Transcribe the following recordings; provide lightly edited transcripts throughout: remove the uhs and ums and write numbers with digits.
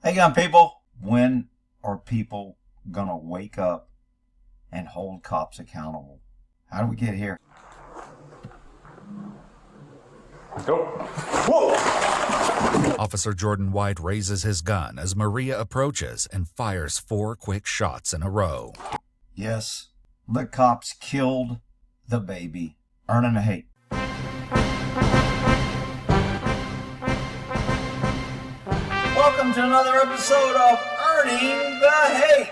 Hang on, people. When are people gonna wake up and hold cops accountable? How do we get here? Go. Whoa! Officer Jordan White raises his gun as Maria approaches and fires 4 quick shots in a row. Yes, the cops killed the baby. Earning a hate. Welcome to another episode of Earning the Hate.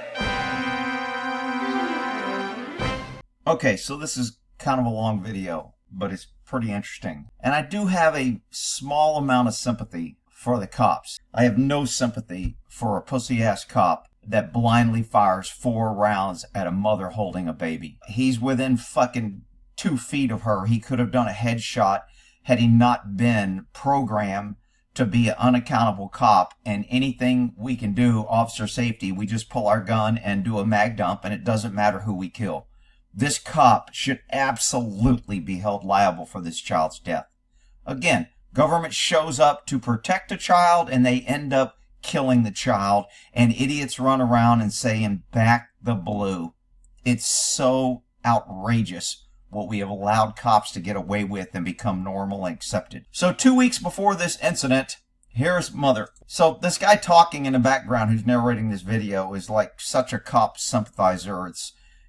Okay, so this is kind of a long video, but it's pretty interesting. And I do have a small amount of sympathy for the cops. I have no sympathy for a pussy-ass cop that blindly fires 4 rounds at a mother holding a baby. He's within fucking 2 feet of her. He could have done a headshot had he not been programmed to be an unaccountable cop. And anything we can do, officer safety, we just pull our gun and do a mag dump, and it doesn't matter who we kill. This cop should absolutely be held liable for this child's death. Again, government shows up to protect a child and they end up killing the child, and idiots run around and saying, "Back the blue." It's so outrageous what we have allowed cops to get away with and become normal and accepted. So 2 weeks before this incident, here's mother. So this guy talking in the background who's narrating this video is like such a cop sympathizer.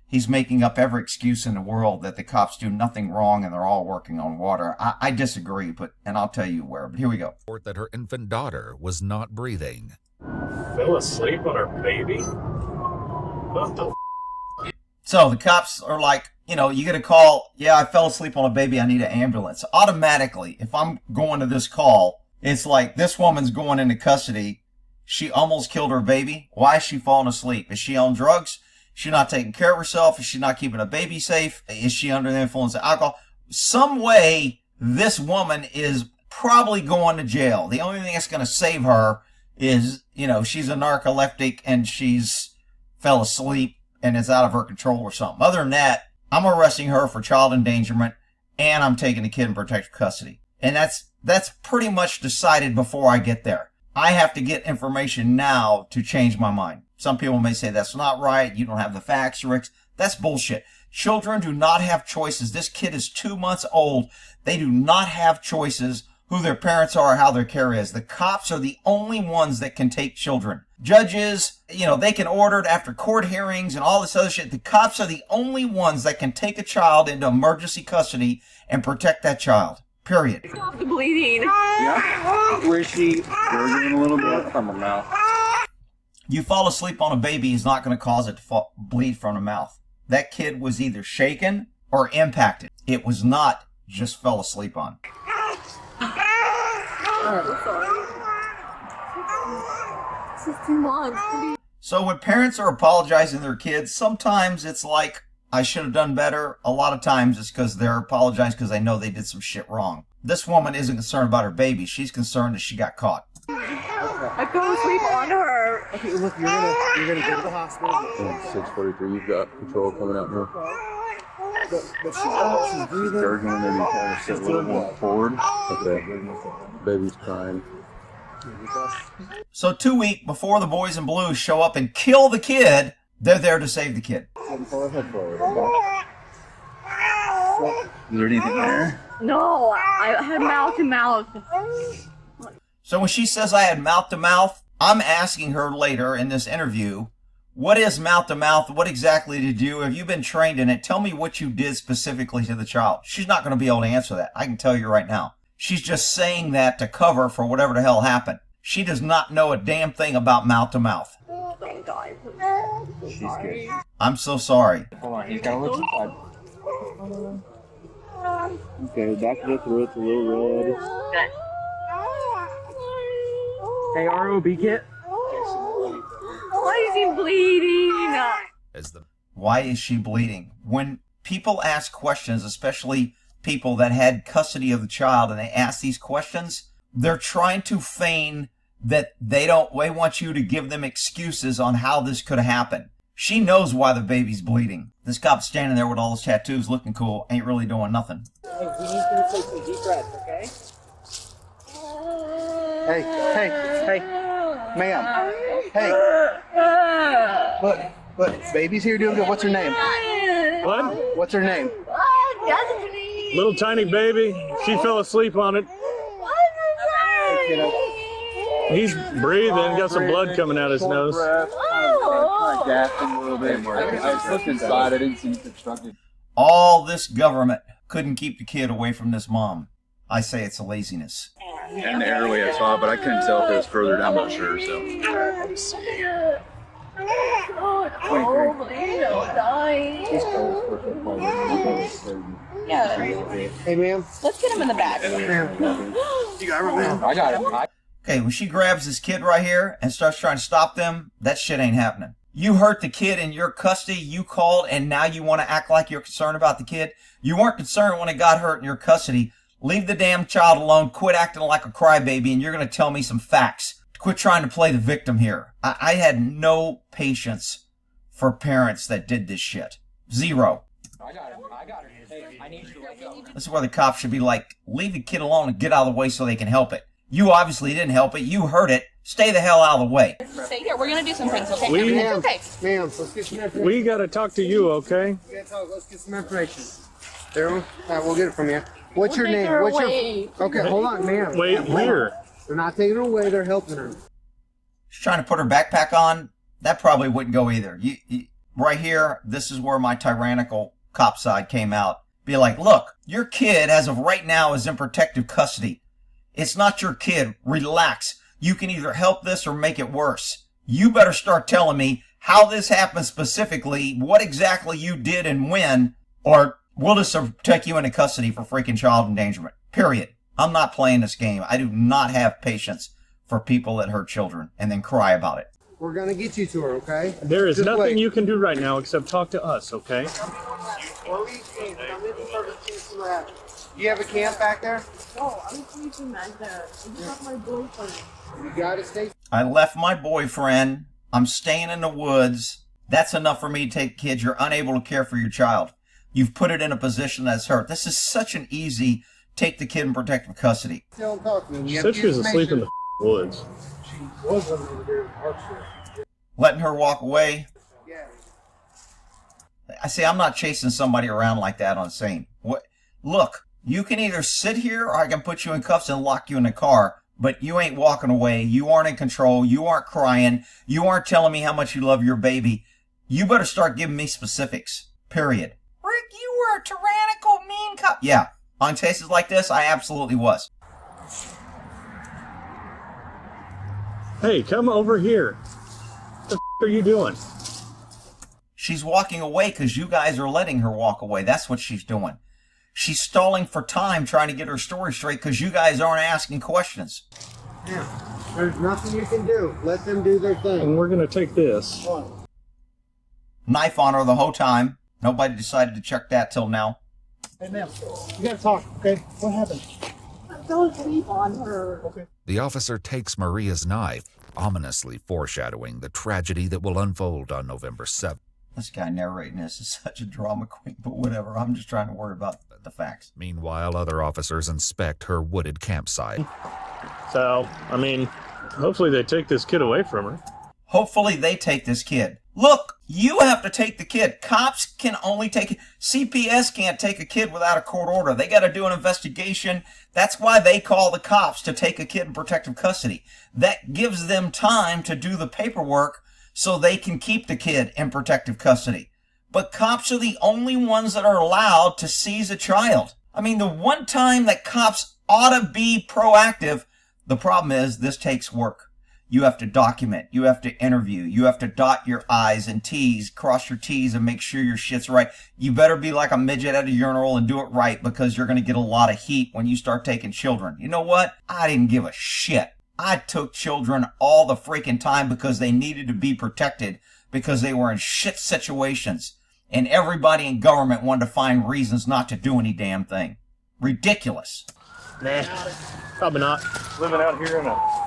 He's making up every excuse in the world that the cops do nothing wrong and they're all working on water. I disagree, and I'll tell you where. But here we go. Report that her infant daughter was not breathing. Fell asleep on her baby? What the So the cops are like, you get a call, yeah, I fell asleep on a baby, I need an ambulance. Automatically, if I'm going to this call, it's like, this woman's going into custody. She almost killed her baby. Why is she falling asleep? Is she on drugs? Is she not taking care of herself? Is she not keeping a baby safe? Is she under the influence of alcohol? Some way, this woman is probably going to jail. The only thing that's going to save her is, she's a narcoleptic and she's fell asleep and is out of her control or something. Other than that, I'm arresting her for child endangerment and I'm taking the kid in protective custody. And that's pretty much decided before I get there. I have to get information now to change my mind. Some people may say that's not right. You don't have the facts, Rick. That's bullshit. Children do not have choices. This kid is 2 months old. They do not have choices who their parents are or how their care is. The cops are the only ones that can take children. Judges, they can order it after court hearings and all this other shit. The cops are the only ones that can take a child into emergency custody and protect that child. Period. Stop the bleeding. Yeah. Where is she gurgling a little bit from her mouth? You fall asleep on a baby is not going to cause it to bleed from the mouth. That kid was either shaken or impacted. It was not just fell asleep on. So when parents are apologizing to their kids, sometimes it's like, I should have done better. A lot of times it's because they're apologizing because they know they did some shit wrong. This woman isn't concerned about her baby. She's concerned that she got caught. I fell asleep on her. Okay, look, you're gonna go to the hospital. 6:43. You've got patrol coming out here. But she's breathing. Gurgling, maybe kind of sit a little more forward. Okay. Baby's crying. So 2 weeks before the boys in blue show up and kill the kid, they're there to save the kid. Pull her head forward. Is there anything there? No, I had mouth to mouth. So when she says I had mouth to mouth, I'm asking her later in this interview, what is mouth to mouth? What exactly did you do? Have you been trained in it? Tell me what you did specifically to the child. She's not going to be able to answer that. I can tell you right now. She's just saying that to cover for whatever the hell happened. She does not know a damn thing about mouth to mouth. Thank God. She's good. I'm so sorry. Hold on, he's got to look inside. Okay, back of the throat's a little red. Hey, ROB kit. Why is he bleeding? Why is she bleeding? When people ask questions, especially people that had custody of the child, and they ask these questions, they're trying to feign that they want you to give them excuses on how this could happen. She knows why the baby's bleeding. This cop's standing there with all his tattoos looking cool, ain't really doing nothing. Hey, we need you to take some deep breaths, okay? Hey. Ma'am. Hey. Look, baby's here doing good. What's her name? What? What's her name? Little tiny baby. She fell asleep on it. He's breathing, got some blood coming out his nose. Gasping a little bit. I looked inside, I didn't see it obstructed. All this government couldn't keep the kid away from this mom. I say it's a laziness. In the airway I saw it, but I couldn't tell if it was further down, I'm not sure, so. Let's see. Hey, ma'am. Let's get him in the back. You got it, ma'am. I got it. Okay, when she grabs this kid right here and starts trying to stop them, that shit ain't happening. You hurt the kid in your custody, you called, and now you want to act like you're concerned about the kid? You weren't concerned when it got hurt in your custody. Leave the damn child alone, quit acting like a crybaby, and you're going to tell me some facts. Quit trying to play the victim here. I had no patience for parents that did this shit. Zero. I got it. Hey, I need you to wake up. This is where the cops should be like, leave the kid alone and get out of the way so they can help it. You obviously didn't help it. You hurt it. Stay the hell out of the way. Stay here. We're going to do some things, okay? Ma'am, Okay. ma'am, let's get some information. We got to talk to you, okay? We gotta talk. Let's get some information. There, all right, we'll get it from you. What's your We'll take name? her What's away. your? Okay, hold on, ma'am. Wait, Hold on. where? They're not taking her away. They're helping her. She's trying to put her backpack on. That probably wouldn't go either. Right here, this is where my tyrannical cop side came out. Be like, look, your kid as of right now is in protective custody. It's not your kid. Relax. You can either help this or make it worse. You better start telling me how this happened specifically, what exactly you did and when, or we'll just take you into custody for freaking child endangerment. Period. I'm not playing this game. I do not have patience for people that hurt children and then cry about it. We're gonna get you to her, okay? There is Just nothing wait. you can do right now except talk to us, okay? You have a camp back there? Oh, I'm sleeping back there. I just have my boyfriend. You gotta stay. I left my boyfriend. I'm staying in the woods. That's enough for me to take kids. You're unable to care for your child. You've put it in a position that's hurt. This is such an easy take the kid in protective custody. Still talking. She said she was asleep in the woods. She was over there in Hartsville. Letting her walk away. Yeah. I say I'm not chasing somebody around like that on scene. What? Look, you can either sit here or I can put you in cuffs and lock you in the car, but you ain't walking away. You aren't in control. You aren't crying. You aren't telling me how much you love your baby. You better start giving me specifics. Period. Rick, you were a tyrannical, mean cop. Yeah, on cases like this, I absolutely was. Hey, come over here. What the are you doing? She's walking away because you guys are letting her walk away. That's what she's doing. She's stalling for time trying to get her story straight because you guys aren't asking questions. Yeah. There's nothing you can do. Let them do their thing. And we're going to take this. Knife on her the whole time. Nobody decided to check that till now. Hey, ma'am. You gotta talk, okay? What happened? Don't sleep on her. Okay. The officer takes Maria's knife, ominously foreshadowing the tragedy that will unfold on November 7th. This guy narrating this is such a drama queen, but whatever. I'm just trying to worry about the facts. Meanwhile, other officers inspect her wooded campsite. So, I mean, hopefully they take this kid away from her. Hopefully they take this kid. Look, you have to take the kid. Cops can only take it. CPS can't take a kid without a court order. They got to do an investigation. That's why they call the cops to take a kid in protective custody. That gives them time to do the paperwork so they can keep the kid in protective custody. But cops are the only ones that are allowed to seize a child. I mean, the one time that cops ought to be proactive, the problem is this takes work. You have to document, you have to interview, you have to dot your I's and T's, cross your T's and make sure your shit's right. You better be like a midget at a urinal and do it right because you're going to get a lot of heat when you start taking children. You know what? I didn't give a shit. I took children all the freaking time because they needed to be protected because they were in shit situations and everybody in government wanted to find reasons not to do any damn thing. Ridiculous. Nah, probably not. Living out here in a...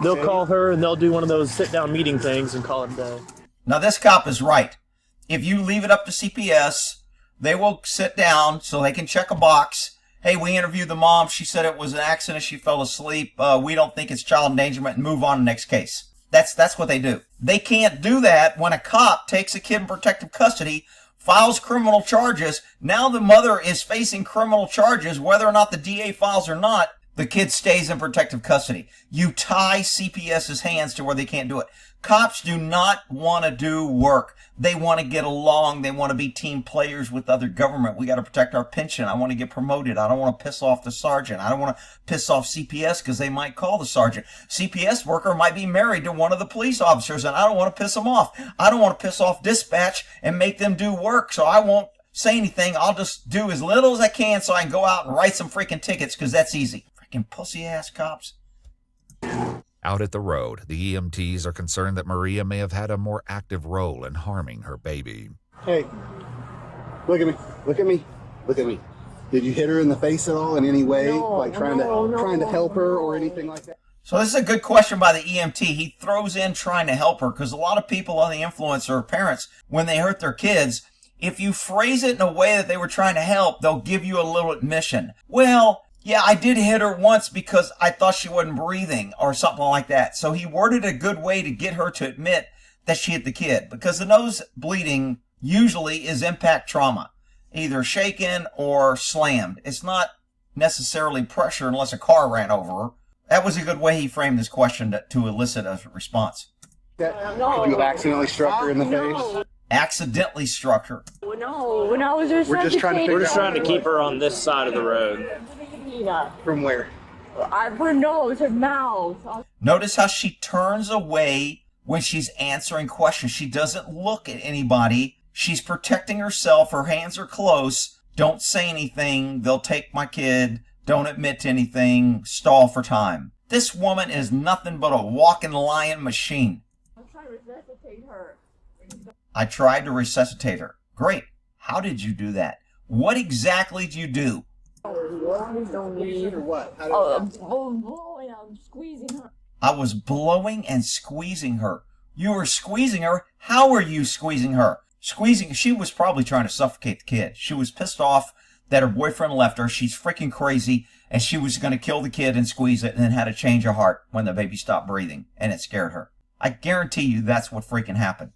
They'll call her and they'll do one of those sit-down meeting things and call it a day. Now this cop is right. If you leave it up to CPS, they will sit down so they can check a box Hey, we interviewed the mom. She said it was an accident. She fell asleep. We don't think it's child endangerment, and move on to the next case. That's what they do. They can't do that when a cop takes a kid in protective custody, files criminal charges. Now the mother is facing criminal charges, whether or not the DA files or not. The kid stays in protective custody. You tie CPS's hands to where they can't do it. Cops do not want to do work. They want to get along. They want to be team players with other government. We got to protect our pension. I want to get promoted. I don't want to piss off the sergeant. I don't want to piss off CPS because they might call the sergeant. CPS worker might be married to one of the police officers, and I don't want to piss them off. I don't want to piss off dispatch and make them do work, so I won't say anything. I'll just do as little as I can so I can go out and write some freaking tickets because that's easy. Freaking pussy-ass cops. Out at the road, the EMTs are concerned that Maria may have had a more active role in harming her baby. Hey, look at me. Look at me. Look at me. Did you hit her in the face at all in any way? No, like trying to help her or anything like that? So this is a good question by the EMT. He throws in trying to help her because a lot of people on the influence are parents, when they hurt their kids, if you phrase it in a way that they were trying to help, they'll give you a little admission. Well, yeah, I did hit her once because I thought she wasn't breathing or something like that. So he worded a good way to get her to admit that she hit the kid, because the nose bleeding usually is impact trauma, either shaken or slammed. It's not necessarily pressure unless a car ran over her. That was a good way he framed this question to elicit a response. No. You accidentally struck her in the face? Accidentally struck her. No, when I was We're just trying to keep her on this side of the road. From where? Her nose, her mouth. Notice how she turns away when she's answering questions. She doesn't look at anybody. She's protecting herself. Her hands are close. Don't say anything. They'll take my kid. Don't admit to anything. Stall for time. This woman is nothing but a walking lion machine. I'm trying to resuscitate her. I tried to resuscitate her. Great. How did you do that? What exactly did you do? Please don't leave. Or what? Blowing, I'm squeezing her. I was blowing and squeezing her. You were squeezing her? How were you squeezing her? Squeezing, she was probably trying to suffocate the kid. She was pissed off that her boyfriend left her. She's freaking crazy, and she was going to kill the kid and squeeze it, and then had a change of heart when the baby stopped breathing, and it scared her. I guarantee you that's what freaking happened.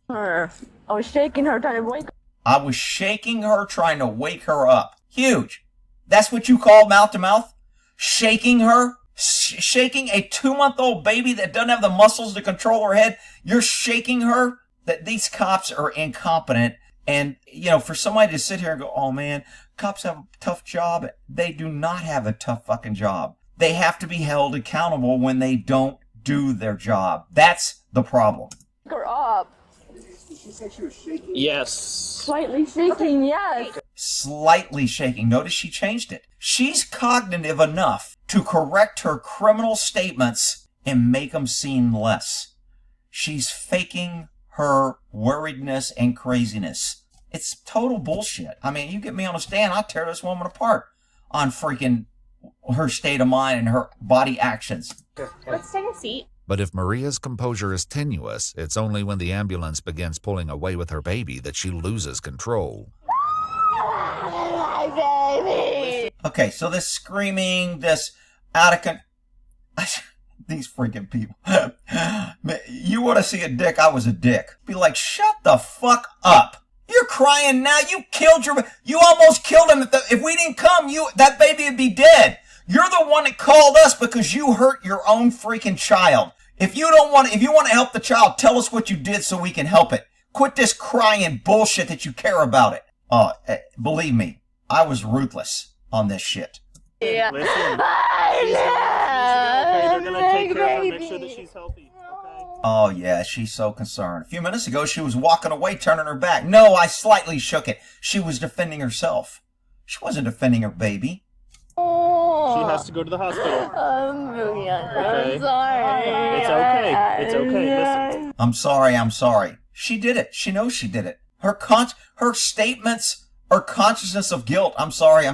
I was shaking her, trying to wake her. I was shaking her, trying to wake her up. Huge. That's what you call mouth-to-mouth? Shaking her? Shaking a 2-month-old baby that doesn't have the muscles to control her head? You're shaking her? That these cops are incompetent. And, you know, for somebody to sit here and go, oh, man, cops have a tough job. They do not have a tough fucking job. They have to be held accountable when they don't do their job. That's the problem. Wake her up. Did she say she was shaking? Yes. Slightly shaking, yes. Slightly shaking. Notice she changed it. She's cognitive enough to correct her criminal statements and make them seem less. She's faking her worriedness and craziness. It's total bullshit. I mean, you get me on a stand, I'll tear this woman apart on freaking her state of mind and her body actions. Let's take a seat. But if Maria's composure is tenuous, it's only when the ambulance begins pulling away with her baby that she loses control. My baby. Okay, so this screaming, this out of these freaking people. You want to see a dick? I was a dick. Be like, shut the fuck up. You're crying now. You killed you almost killed him. If we didn't come, that baby would be dead. You're the one that called us because you hurt your own freaking child. If you want to help the child, tell us what you did so we can help it. Quit this crying bullshit that you care about it. Believe me, I was ruthless on this shit. Yeah. Listen. Okay, they're gonna take care of her, make sure that she's healthy. Okay. Oh yeah, she's so concerned. A few minutes ago, she was walking away, turning her back. No, I slightly shook it. She was defending herself. She wasn't defending her baby. She has to go to the hospital. Okay. Okay. I'm sorry. It's okay. It's okay. Listen. I'm sorry. She did it. She knows she did it. Her statements are consciousness of guilt. I'm sorry.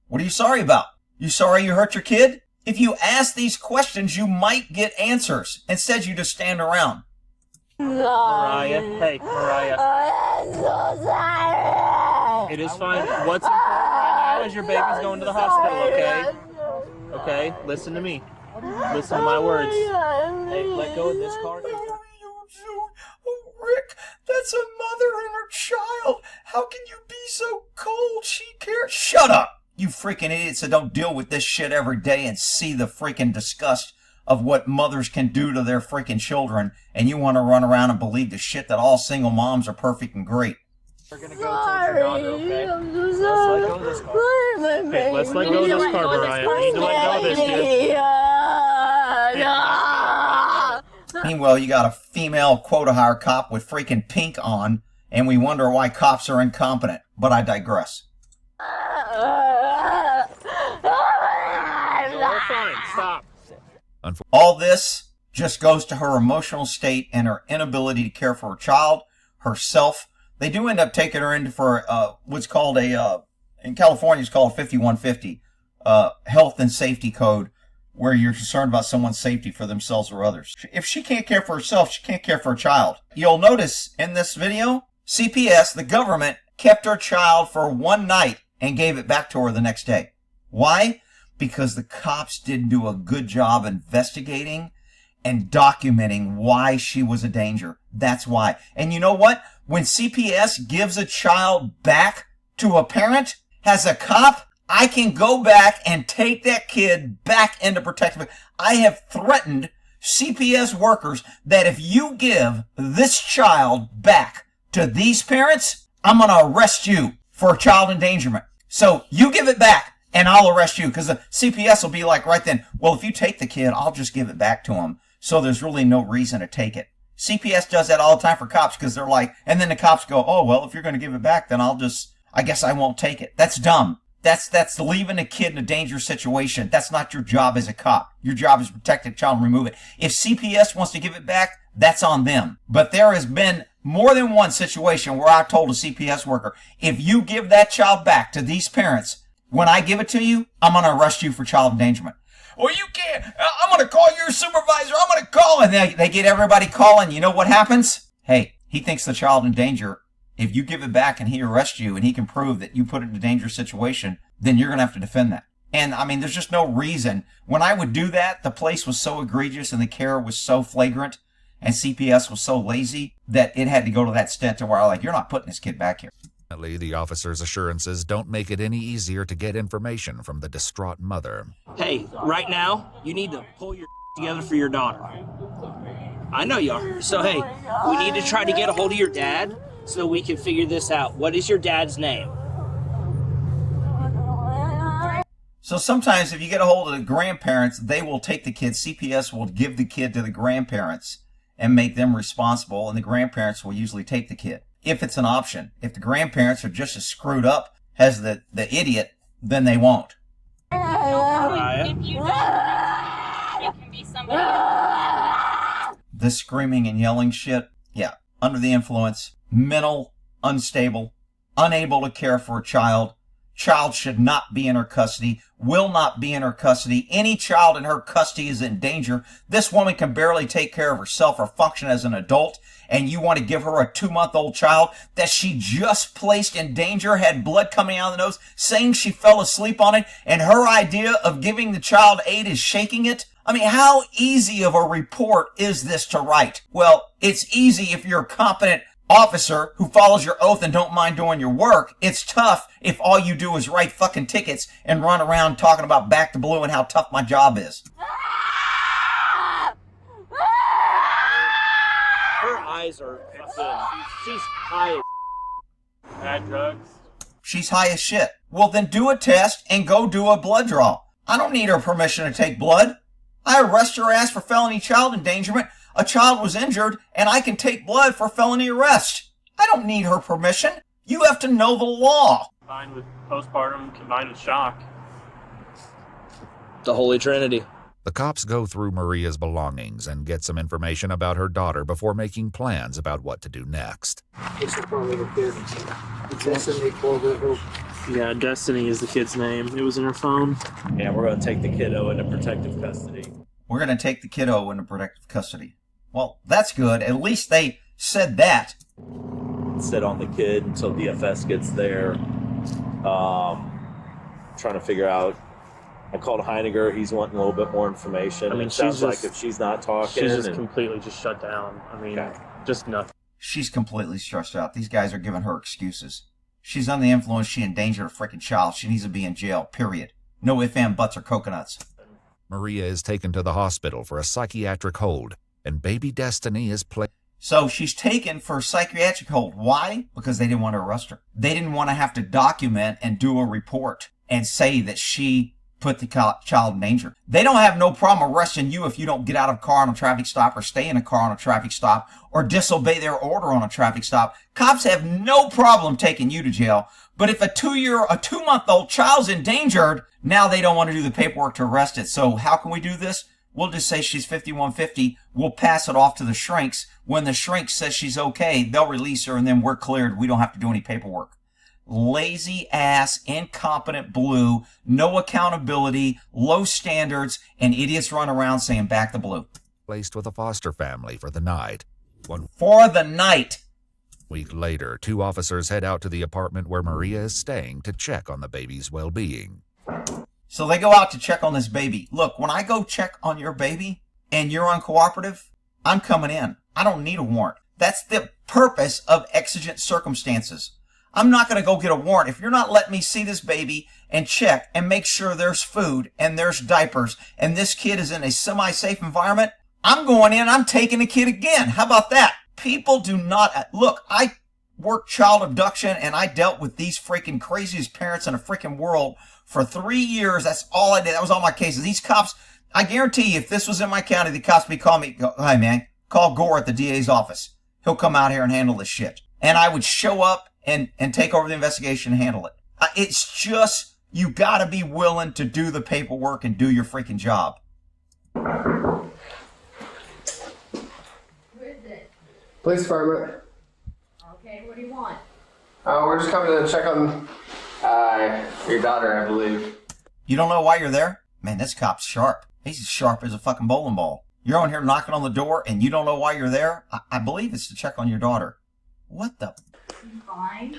What are you sorry about? You sorry you hurt your kid? If you ask these questions, you might get answers. Instead, you just stand around. Mariah. Hey, Mariah. I'm so sorry. It is fine. What's important right now because your baby's going to the hospital, okay? Okay, listen to me. Listen to my words. Hey, let go of this car. Oh, Rick, that's a mother and her child. How can you be so cold? She cares. Shut up, you freaking idiots that don't deal with this shit every day and see the freaking disgust of what mothers can do to their freaking children, and you want to run around and believe the shit that all single moms are perfect and great. We're gonna go towards your daughter, okay? Let's let go of this car. Okay, let's let go of this car, Mariah. We need to let go of this, dude. Meanwhile, you got a female quota hire cop with freaking pink on, and we wonder why cops are incompetent. But I digress. You're fine. Stop. All this just goes to her emotional state and her inability to care for her child, herself. They do end up taking her in for what's called in California, it's called 5150, health and safety code, where you're concerned about someone's safety for themselves or others. If she can't care for herself, she can't care for her child. You'll notice in this video, CPS, the government, kept her child for one night and gave it back to her the next day. Why? Because the cops didn't do a good job investigating and documenting why she was a danger. That's why. And you know what? When CPS gives a child back to a parent, as a cop, I can go back and take that kid back into protective. I have threatened CPS workers that if you give this child back to these parents, I'm going to arrest you for child endangerment. So you give it back and I'll arrest you, because the CPS will be like right then, well, if you take the kid, I'll just give it back to him. So there's really no reason to take it. CPS does that all the time for cops, because they're like, and then the cops go, oh, well, if you're going to give it back, then I guess I won't take it. That's dumb. That's leaving a kid in a dangerous situation. That's not your job as a cop. Your job is to protect the child and remove it. If CPS wants to give it back, that's on them. But there has been more than one situation where I told a CPS worker, if you give that child back to these parents, when I give it to you, I'm going to arrest you for child endangerment. Well, you can't. I'm going to call your supervisor. I'm going to call. And they get everybody calling. You know what happens? Hey, he thinks the child in danger. If you give it back and he arrests you and he can prove that you put it in a dangerous situation, then you're going to have to defend that. And I mean, there's just no reason. When I would do that, the place was so egregious and the care was so flagrant and CPS was so lazy that it had to go to that extent to where I'm like, you're not putting this kid back here. The officer's assurances don't make it any easier to get information from the distraught mother. Hey, right now, you need to pull your together for your daughter. I know you are. So, hey, we need to try to get a hold of your dad so we can figure this out. What is your dad's name? So sometimes if you get a hold of the grandparents, they will take the kid. CPS will give the kid to the grandparents and make them responsible, and the grandparents will usually take the kid, if it's an option. If the grandparents are just as screwed up as the idiot, then they won't. Mariah. If you don't, it can be somebody. This screaming and yelling shit, yeah, under the influence, mental, unstable, unable to care for a child. Child should not be in her custody, will not be in her custody. Any child in her custody is in danger. This woman can barely take care of herself or function as an adult, and you want to give her a 2-month-old child that she just placed in danger, had blood coming out of the nose, saying she fell asleep on it, and her idea of giving the child aid is shaking it? I mean, how easy of a report is this to write? Well, it's easy if you're a competent officer who follows your oath and don't mind doing your work. It's tough if all you do is write fucking tickets and run around talking about back to blue and how tough my job is. Her eyes are fucking... She's high as... Bad drugs. She's high as shit. Well, then do a test and go do a blood draw. I don't need her permission to take blood. I arrest her ass for felony child endangerment. A child was injured, and I can take blood for felony arrest. I don't need her permission. You have to know the law. Combined with postpartum, combined with shock. The Holy Trinity. The cops go through Maria's belongings and get some information about her daughter before making plans about what to do next. Yeah, Destiny is the kid's name. It was in her phone. Yeah, we're going to take the kiddo into protective custody. We're going to take the kiddo into protective custody. Well, that's good. At least they said that. Sit on the kid until DFS gets there. trying to figure out. I called Heiniger. He's wanting a little bit more information. I mean, it sounds she's like just- if she's not talking, She's just and- completely just shut down. I mean, just nothing. She's completely stressed out. These guys are giving her excuses. She's under the influence. She endangered a freaking child. She needs to be in jail, period. No ifs, ands, buts, or coconuts. Maria is taken to the hospital for a psychiatric hold, and baby Destiny is placed. So she's taken for psychiatric hold. Why? Because they didn't want to arrest her. They didn't want to have to document and do a report and say that she put the child in danger. They don't have no problem arresting you if you don't get out of a car on a traffic stop or stay in a car on a traffic stop or disobey their order on a traffic stop. Cops have no problem taking you to jail. But if a 2-month-old child's endangered, now they don't want to do the paperwork to arrest it. So how can we do this? We'll just say she's 5150. We'll pass it off to the shrinks. When the shrink says she's okay, they'll release her and then we're cleared. We don't have to do any paperwork. Lazy ass, incompetent blue, no accountability, low standards, and idiots run around saying back the blue. Placed with a foster family for the night. 1 For the night. week later, 2 officers head out to the apartment where Maria is staying to check on the baby's well-being. So they go out to check on this baby. Look, when I go check on your baby and you're uncooperative, I'm coming in. I don't need a warrant. That's the purpose of exigent circumstances. I'm not going to go get a warrant. If you're not letting me see this baby and check and make sure there's food and there's diapers and this kid is in a semi-safe environment, I'm going in, I'm taking the kid again. How about that? People do not... Look, I worked child abduction and I dealt with these freaking craziest parents in the freaking world for 3 years. That's all I did. That was all my cases. These cops, I guarantee you, if this was in my county, the cops would call me, go, hey man, call Gore at the DA's office. He'll come out here and handle this shit. And I would show up and take over the investigation and handle it. It's just, you gotta be willing to do the paperwork and do your freaking job. Where is it? Police department. Okay, what do you want? We're just coming to check on your daughter, I believe. You don't know why you're there? Man, this cop's sharp. He's as sharp as a fucking bowling ball. You're on here knocking on the door and you don't know why you're there? I believe it's to check on your daughter. What the... Fine.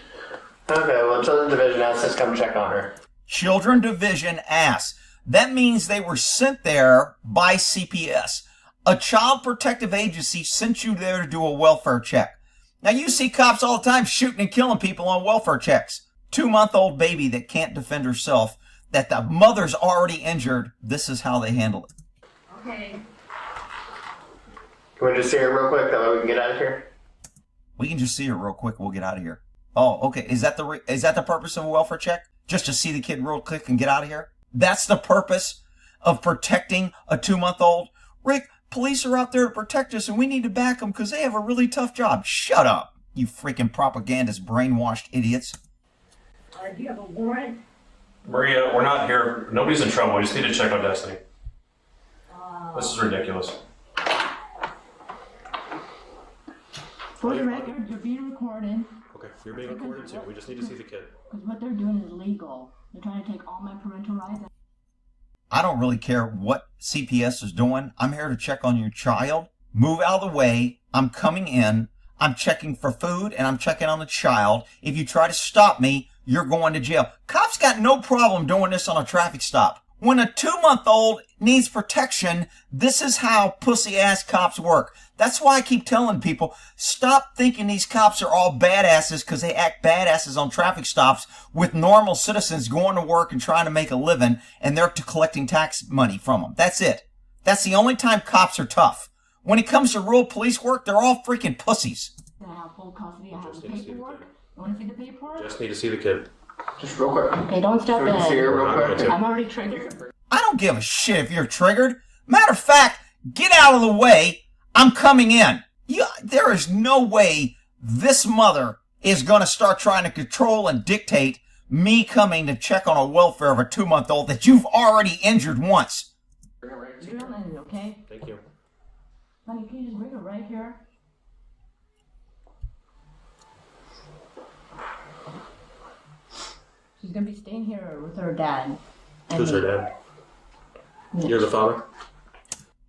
Okay, well, Children's Division asked us to come check on her. Children Division asked. That means they were sent there by CPS. A child protective agency sent you there to do a welfare check. Now, you see cops all the time shooting and killing people on welfare checks. 2-month-old baby that can't defend herself, that the mother's already injured. This is how they handle it. Okay. Can we just see her real quick? That way we can get out of here? We can just see her real quick. We'll get out of here. Oh, okay. Is that the purpose of a welfare check? Just to see the kid real quick and get out of here? That's the purpose of protecting a 2-month-old? Rick, police are out there to protect us and we need to back them because they have a really tough job. Shut up, you freaking propagandist brainwashed idiots. Do you have a warrant? Maria, we're not here. Nobody's in trouble. We just need to check on Destiny. This is ridiculous. For the record, you're being recorded. Okay, you're being recorded too. We just need to see the kid. Because what they're doing is illegal. They're trying to take all my parental rights. I don't really care what CPS is doing. I'm here to check on your child. Move out of the way. I'm coming in. I'm checking for food and I'm checking on the child. If you try to stop me, you're going to jail. Cops got no problem doing this on a traffic stop. When a 2-month-old needs protection, this is how pussy-ass cops work. That's why I keep telling people, stop thinking these cops are all badasses because they act badasses on traffic stops with normal citizens going to work and trying to make a living, and they're collecting tax money from them. That's it. That's the only time cops are tough. When it comes to real police work, they're all freaking pussies. I have full custody. I have the paperwork. You want to see the paperwork? Just need to see the kid. Just real quick. Okay, don't step Can we see her real quick? I'm already triggered. I don't give a shit if you're triggered. Matter of fact, get out of the way. I'm coming in. There is no way this mother is going to start trying to control and dictate me coming to check on a welfare of a 2-month-old that you've already injured once. You're on it, okay? Thank you. Honey, can you just bring her right here? She's gonna be staying here with her dad. Who's her dad? You're the father?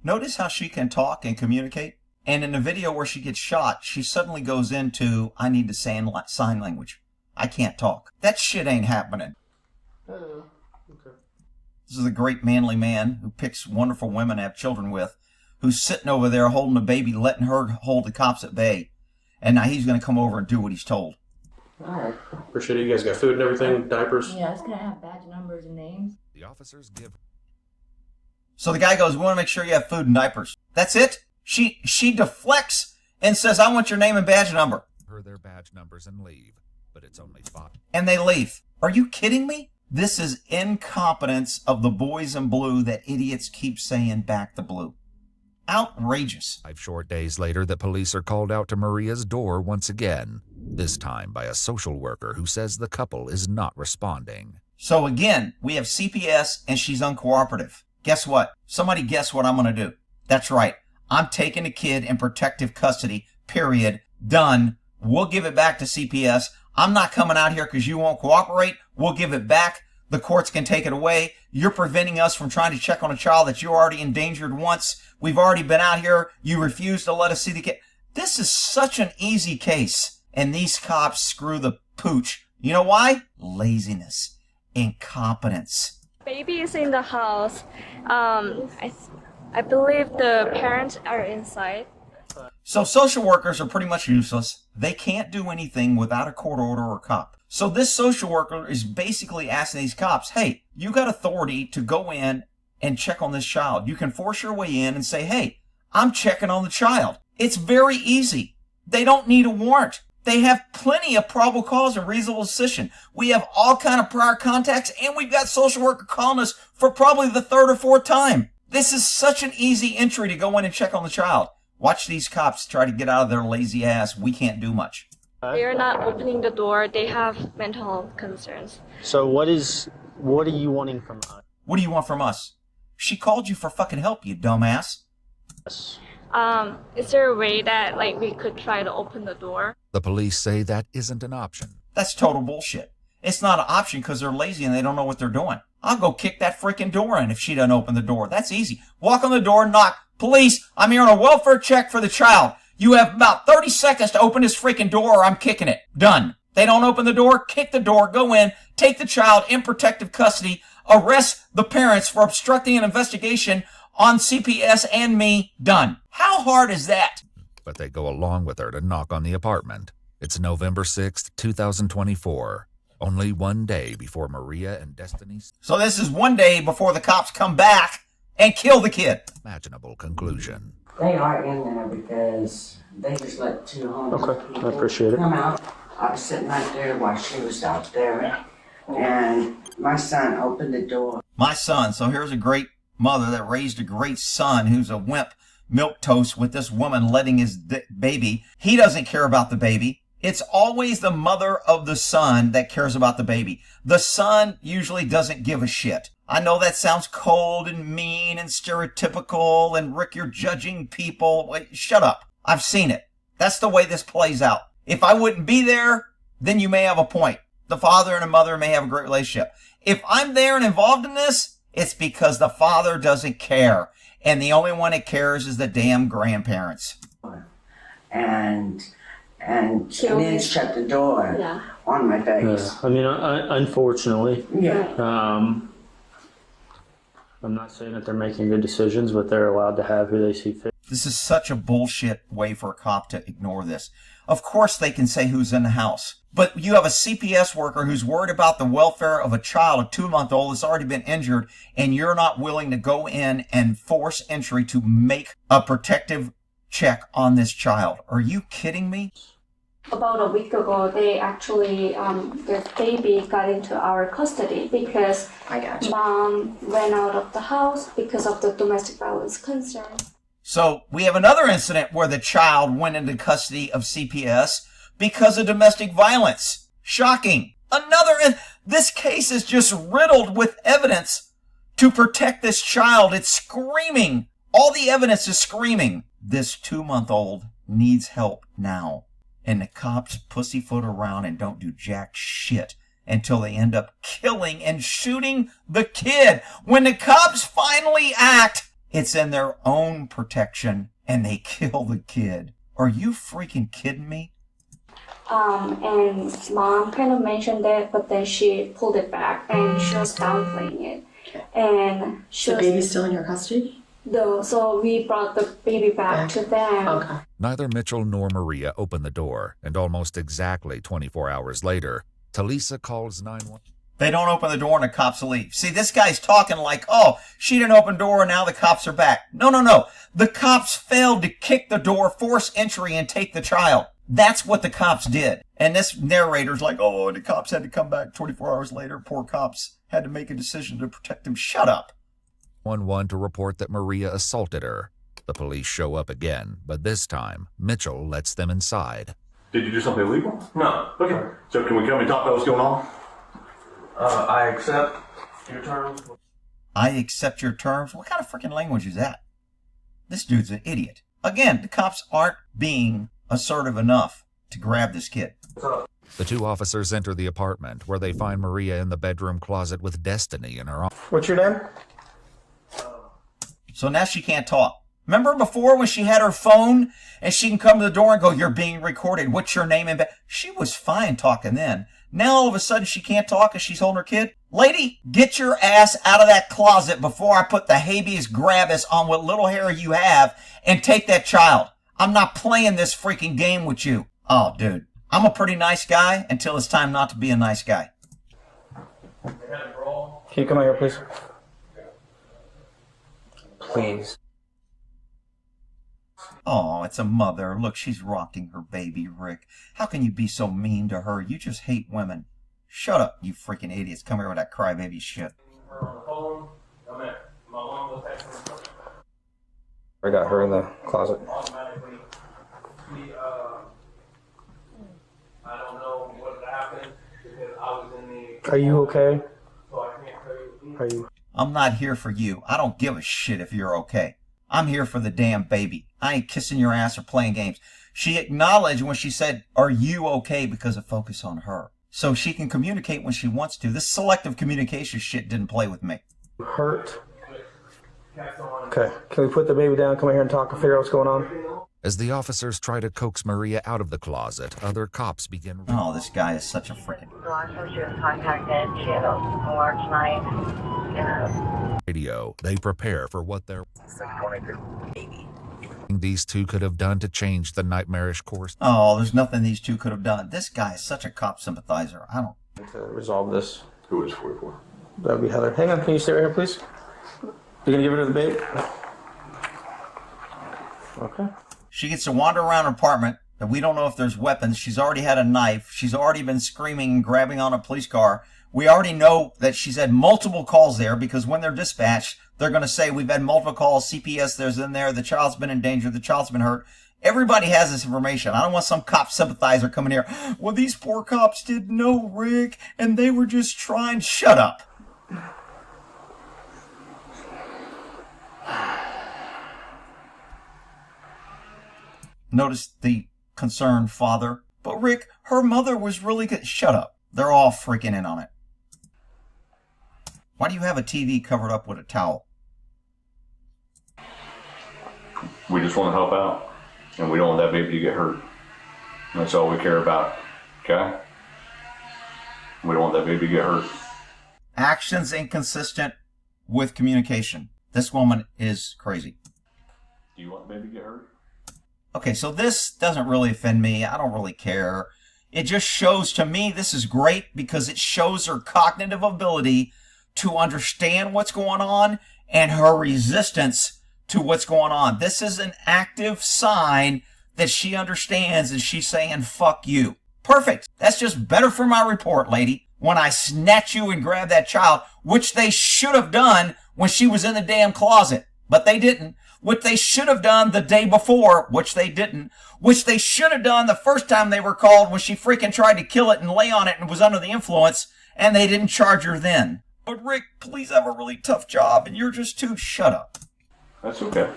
Notice how she can talk and communicate? And in the video where she gets shot, she suddenly goes into, I need to sign language. I can't talk. That shit ain't happening. This is a great manly man who picks wonderful women to have children with, who's sitting over there holding a baby, letting her hold the cops at bay. And now he's going to come over and do what he's told. All right. Appreciate it. You guys got food and everything, diapers? Yeah, it's gonna have badge numbers and names. The officers give. So the guy goes, we want to make sure you have food and diapers. That's it? She deflects and says, I want your name and badge number. Her their badge numbers and leave, but it's only 5. And they leave. Are you kidding me? This is incompetence of the boys in blue that idiots keep saying back the blue. Outrageous. 5 short days later, the police are called out to Maria's door once again, this time by a social worker who says the couple is not responding. So again, we have CPS and she's uncooperative. Guess what? Somebody guess what I'm going to do. That's right. I'm taking the kid in protective custody, period. Done. We'll give it back to CPS. I'm not coming out here because you won't cooperate. We'll give it back. The courts can take it away. You're preventing us from trying to check on a child that you already endangered once. We've already been out here. You refuse to let us see the kid. This is such an easy case. And these cops screw the pooch. You know why? Laziness. Incompetence. Baby is in the house. I believe the parents are inside. So social workers are pretty much useless. They can't do anything without a court order or a cop. So this social worker is basically asking these cops, hey, you got authority to go in and check on this child. You can force your way in and say, hey, I'm checking on the child. It's very easy. They don't need a warrant. They have plenty of probable cause and reasonable suspicion. We have all kind of prior contacts, and we've got social worker calling us for probably the 3rd or 4th time. This is such an easy entry to go in and check on the child. Watch these cops try to get out of their lazy ass. We can't do much. They are not opening the door. They have mental health concerns. So what are you wanting from us? What do you want from us? She called you for fucking help, you dumbass. Yes. Is there a way that we could try to open the door? The police say that isn't an option. That's total bullshit. It's not an option because they're lazy and they don't know what they're doing. I'll go kick that freaking door in if she doesn't open the door. That's easy. Walk on the door, knock. Police, I'm here on a welfare check for the child. You have about 30 seconds to open this freaking door or I'm kicking it. Done. They don't open the door, kick the door, go in, take the child in protective custody, arrest the parents for obstructing an investigation on CPS and me. Done. How hard is that? But they go along with her to knock on the apartment. It's November 6th, 2024. Only one day before Maria and Destiny. So this is one day before the cops come back and kill the kid. Imaginable conclusion. They are in there because they just let 2 homeless people I appreciate it. come out. I was sitting right there while she was out there, and my son opened the door. My son. So here's a great mother that raised a great son who's a wimp milquetoast with this woman letting his baby. He doesn't care about the baby. It's always the mother of the son that cares about the baby. The son usually doesn't give a shit. I know that sounds cold and mean and stereotypical, and Rick, you're judging people. Wait, shut up. I've seen it. That's the way this plays out. If I wouldn't be there, then you may have a point. The father and the mother may have a great relationship. If I'm there and involved in this, it's because the father doesn't care. And the only one that cares is the damn grandparents. And then shut the door on my face. I mean, unfortunately. Yeah. I'm not saying that they're making good decisions, but they're allowed to have who they see fit. This is such a bullshit way for a cop to ignore this. Of course they can say who's in the house. But you have a CPS worker who's worried about the welfare of a child, a 2-month-old that's already been injured, and you're not willing to go in and force entry to make a protective check on this child. Are you kidding me? About a week ago, they actually, their baby got into our custody because mom ran out of the house because of the domestic violence concern. So we have another incident where the child went into custody of CPS because of domestic violence. Shocking. This case is just riddled with evidence to protect this child. It's screaming. All the evidence is screaming. This 2-month-old needs help now. And the cops pussyfoot around and don't do jack shit until they end up killing and shooting the kid. When the cops finally act, it's in their own protection and they kill the kid. Are you freaking kidding me? And mom kind of mentioned that, but then she pulled it back and she was downplaying it. and she The baby's still in your custody? No, so we brought the baby back to them. Okay. Neither Mitchell nor Maria opened the door, and almost exactly 24 hours later, Talisa calls 911. They don't open the door and the cops leave. See, this guy's talking like, oh, she didn't open the door and now the cops are back. No. The cops failed to kick the door, force entry, and take the child. That's what the cops did. And this narrator's like, oh, the cops had to come back 24 hours later. Poor cops had to make a decision to protect him. Shut up. 911 to report that Maria assaulted her. The police show up again, but this time, Mitchell lets them inside. Did you do something illegal? No. Okay. So can we come and talk about what's going on? I accept your terms. I accept your terms? What kind of freaking language is that? This dude's an idiot. Again, the cops aren't being assertive enough to grab this kid. The two officers enter the apartment, where they find Maria in the bedroom closet with Destiny in her arms. What's your name? So now she can't talk. Remember before when she had her phone and she can come to the door and go, you're being recorded. What's your name? And she was fine talking then. Now all of a sudden she can't talk and she's holding her kid. Lady, get your ass out of that closet before I put the habeas grabus on what little hair you have and take that child. I'm not playing this freaking game with you. Oh, dude, I'm a pretty nice guy until it's time not to be a nice guy. Can you come out here, please? Please. Oh, it's a mother. Look, she's rocking her baby, Rick. How can you be so mean to her? You just hate women. Shut up, you freaking idiots. Come here with that crybaby shit. I got her in the closet. Are you okay? Are you? I'm not here for you. I don't give a shit if you're okay. I'm here for the damn baby. I ain't kissing your ass or playing games. She acknowledged when she said, are you okay, because of focus on her. So she can communicate when she wants to. This selective communication shit didn't play with me. Hurt? Okay. Can we put the baby down, come in here and talk and figure out what's going on? As the officers try to coax Maria out of the closet, other cops begin... Oh, this guy is such a freaking... She was contacted. She had a large knife. Radio, they prepare for what they're... These two could have done to change the nightmarish course. Oh, there's nothing these two could have done. This guy is such a cop sympathizer. I don't... To resolve this. Who is 44? That would be Heather. Hang on, can you stay right here, please? You gonna give her to the babe? Okay. She gets to wander around her apartment, and we don't know if there's weapons. She's already had a knife. She's already been screaming and grabbing on a police car. We already know that she's had multiple calls there, because when they're dispatched, they're going to say, we've had multiple calls, CPS there's in there, the child's been in danger, the child's been hurt. Everybody has this information. I don't want some cop sympathizer coming here. Well, these poor cops didn't know, Rick, and they were just trying. Shut up. Notice the concerned father. But Rick, her mother was really good. Shut up. They're all freaking in on it. Why do you have a TV covered up with a towel? We just want to help out, and we don't want that baby to get hurt. That's all we care about, okay? We don't want that baby to get hurt. Actions inconsistent with communication. This woman is crazy. Do you want the baby to get hurt? Okay, so this doesn't really offend me. I don't really care. It just shows, to me, this is great because it shows her cognitive ability to understand what's going on and her resistance to what's going on. This is an active sign that she understands and she's saying, fuck you. Perfect. That's just better for my report, lady. When I snatch you and grab that child, which they should have done when she was in the damn closet, but they didn't. Which they should have done the day before, which they didn't. Which they should have done the first time they were called when she freaking tried to kill it and lay on it and was under the influence, and they didn't charge her then. But Rick, please have a really tough job, and you're just too... Shut up. That's okay.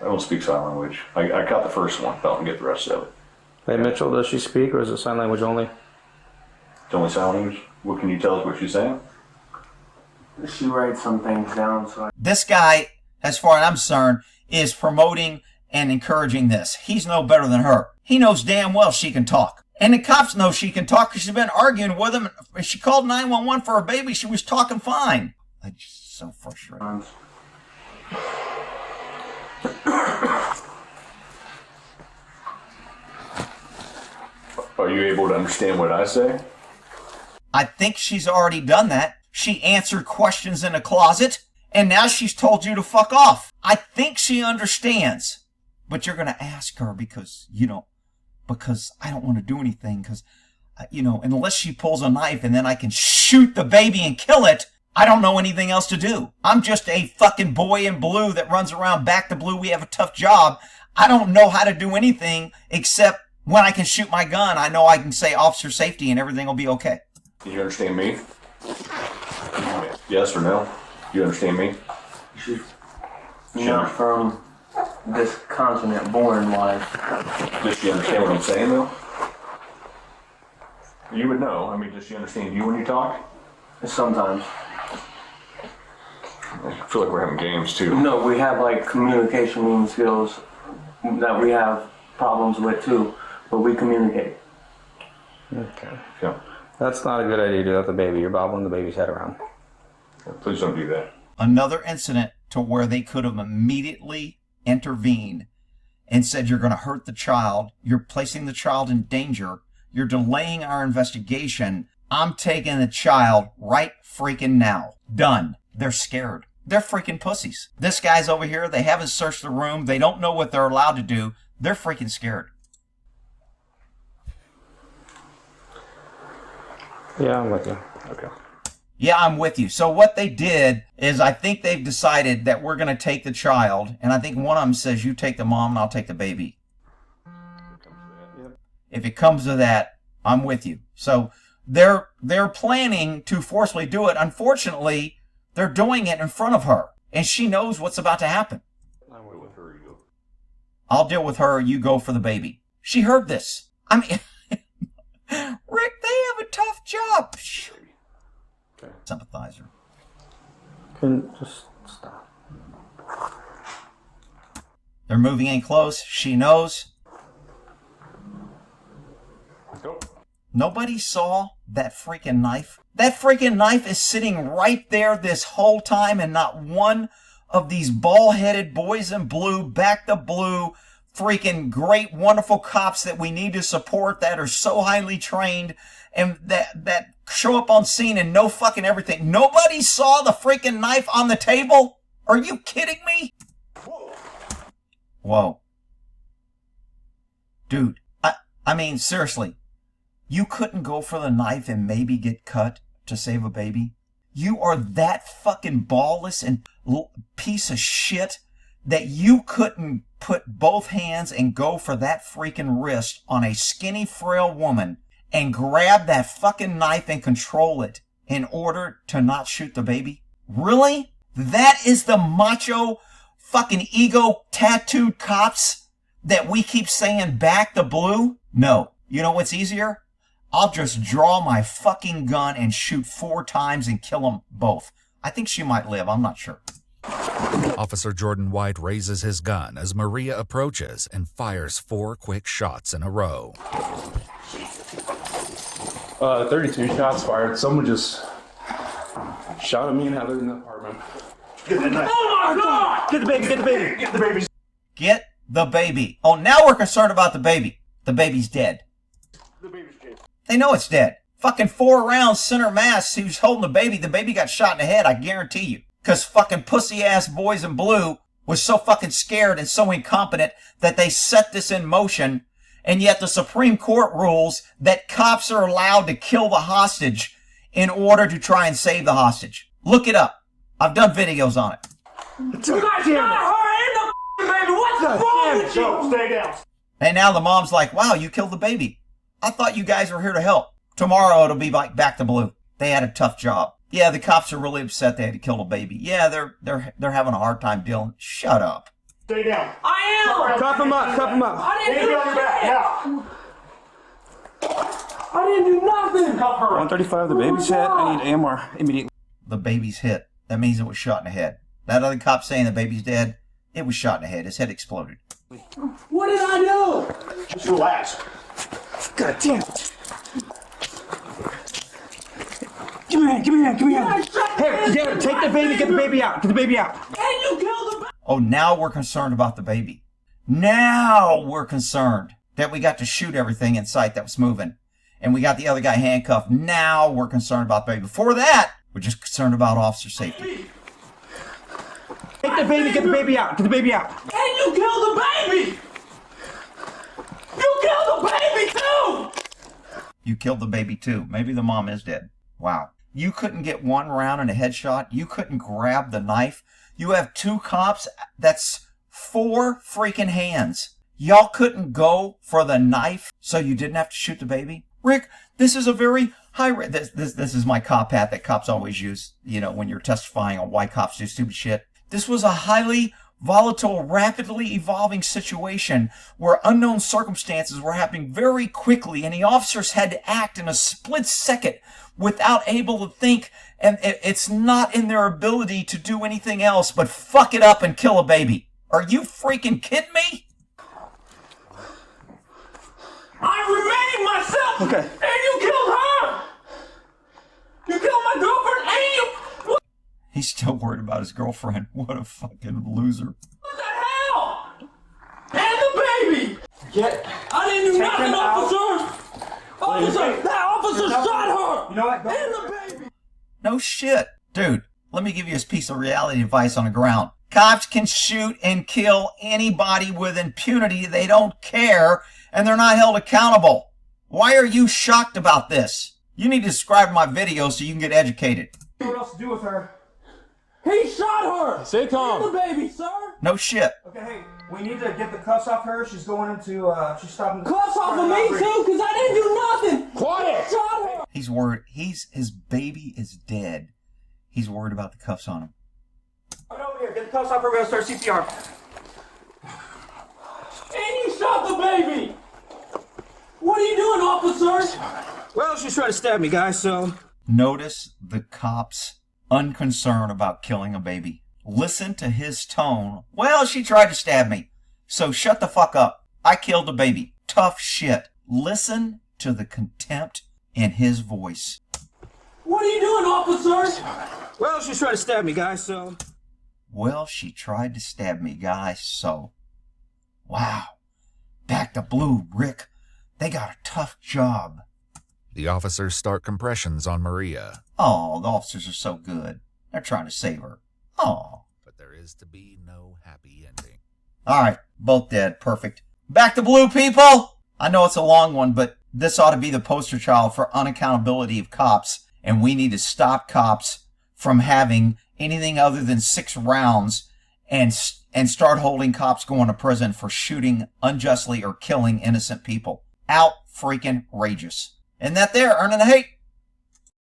I don't speak sign language. I got the first one, but I don't get the rest of it. Hey, Mitchell, does she speak, or is it sign language only? It's only sign language? What can you tell us what she's saying? She writes some things down, so This guy, as far as I'm concerned, is promoting and encouraging this. He's no better than her. He knows damn well she can talk. And the cops know she can talk because she's been arguing with him. She called 911 for her baby. She was talking fine. I'm just so frustrated. Are you able to understand what I say? I think she's already done that. She answered questions in the closet, and now she's told you to fuck off. I think she understands. But you're going to ask her because, because I don't want to do anything because, unless she pulls a knife and then I can shoot the baby and kill it, I don't know anything else to do. I'm just a fucking boy in blue that runs around back to blue. We have a tough job. I don't know how to do anything except when I can shoot my gun, I know I can say officer safety and everything will be okay. Do you understand me? Yes or no? You understand me? She's not from this continent, born wise. Does she understand what I'm saying, though? You would know. I mean, does she understand you when you talk? Sometimes. I feel like we're having games, too. No, we have, like, communication skills that we have problems with, too. But we communicate. Okay. Yeah. That's not a good idea to do that to the baby. You're bobbling the baby's head around. Please don't do that. Another incident to where they could have immediately intervened and said, you're going to hurt the child. You're placing the child in danger. You're delaying our investigation. I'm taking the child right freaking now. Done. They're scared. They're freaking pussies. This guy's over here. They haven't searched the room. They don't know what they're allowed to do. They're freaking scared. Yeah, I'm with you. Okay. Yeah, I'm with you. So what they did is I think they've decided that we're going to take the child. And I think one of them says, you take the mom and I'll take the baby. If it comes to that, I'm with you. So they're planning to forcefully do it. Unfortunately, they're doing it in front of her. And she knows what's about to happen. I'll deal with her. You go for the baby. She heard this. I mean... Rick, they have a tough job. Okay. Sympathizer. Can just stop. They're moving in close. She knows. Go. Nobody saw that freaking knife. That freaking knife is sitting right there this whole time, and not one of these bald-headed boys in blue, back to blue, freaking great, wonderful cops that we need to support that are so highly trained and that show up on scene and know fucking everything. Nobody saw the freaking knife on the table? Are you kidding me? Whoa. Dude, I mean, seriously, you couldn't go for the knife and maybe get cut to save a baby? You are that fucking ballless and piece of shit that you couldn't put both hands and go for that freaking wrist on a skinny, frail woman and grab that fucking knife and control it in order to not shoot the baby? Really? That is the macho, fucking ego tattooed cops that we keep saying back the blue? No. You know what's easier? I'll just draw my fucking gun and shoot 4 times and kill them both. I think she might live. I'm not sure. Officer Jordan White raises his gun as Maria approaches and fires 4 quick shots in a row. 32 shots fired. Someone just shot at me and Heather in the apartment. Get the knife. Oh my God! Get the baby, get the baby, get the baby. Get the baby. Oh, now we're concerned about the baby. The baby's dead. The baby's dead. They know it's dead. Fucking 4 rounds center mass. Who's holding the baby? The baby got shot in the head, I guarantee you. Because fucking pussy-ass boys in blue was so fucking scared and so incompetent that they set this in motion, and yet the Supreme Court rules that cops are allowed to kill the hostage in order to try and save the hostage. Look it up. I've done videos on it. You guys got her and the baby. What's wrong with you? Stay down. And now the mom's like, wow, you killed the baby. I thought you guys were here to help. Tomorrow it'll be like back to blue. They had a tough job. Yeah, the cops are really upset they had to kill a baby. Yeah, they're having a hard time dealing. Shut up. Stay down. I am. Cuff him up. Cuff him up. I didn't do nothing. I didn't do nothing. Cuff her. 135. The baby's hit. I need AMR immediately. The baby's hit. That means it was shot in the head. That other cop saying the baby's dead, it was shot in the head. His head exploded. What did I do? Just relax. God damn it. Come here. Here, Derek, take the baby, get the baby out. Get the baby out. And you killed the baby. Oh, now we're concerned about the baby. Now we're concerned that we got to shoot everything in sight that was moving. And we got the other guy handcuffed. Now we're concerned about the baby. Before that, we're just concerned about officer safety. Take the baby, get the baby out. Get the baby out. And you killed the baby. You killed the baby too. You killed the baby too. Maybe the mom is dead. Wow. You couldn't get one round and a headshot. You couldn't grab the knife. You have two cops. That's 4 freaking hands. Y'all couldn't go for the knife so you didn't have to shoot the baby? Rick, this is a very high... This is my cop hat that cops always use, you know, when you're testifying on why cops do stupid shit. This was a highly volatile, rapidly evolving situation where unknown circumstances were happening very quickly, and the officers had to act in a split second without able to think, and it's not in their ability to do anything else but fuck it up and kill a baby. Are you freaking kidding me? I remain myself. Okay. And you killed her. You killed my girlfriend and you... He's still worried about his girlfriend. What a fucking loser. What the hell? And the baby. I didn't do nothing, officer. Officer, that officer shot her. You know what? And the baby. No shit. Dude, let me give you this piece of reality advice on the ground. Cops can shoot and kill anybody with impunity. They don't care, and they're not held accountable. Why are you shocked about this? You need to subscribe to my video so you can get educated. What else to do with her? He shot her! Stay calm. And the baby, sir! No shit. Okay, hey, we need to get the cuffs off her. She's going into, she's stopping... Cuffs off of me, too, because I didn't do nothing! Quiet! He shot her! He's worried. His baby is dead. He's worried about the cuffs on him. Right over here, get the cuffs off her, we're gonna start CPR. And you shot the baby! What are you doing, officer? Well, she's trying to stab me, guys, so... Notice the cop's unconcern about killing a baby. Listen to his tone. Well, she tried to stab me, so shut the fuck up. I killed the baby. Tough shit. Listen to the contempt in his voice. What are you doing, officer? Well, she's trying to stab me, guys, so... Well, she tried to stab me, guys, so... Wow. Back to blue, Rick. They got a tough job. The officers start compressions on Maria. Oh, the officers are so good. They're trying to save her. Oh. But there is to be no happy ending. All right, both dead. Perfect. Back to blue, people! I know it's a long one, but this ought to be the poster child for unaccountability of cops, and we need to stop cops from having anything other than 6 rounds and start holding cops going to prison for shooting unjustly or killing innocent people. Out freaking rageous. And that there, earning the hate.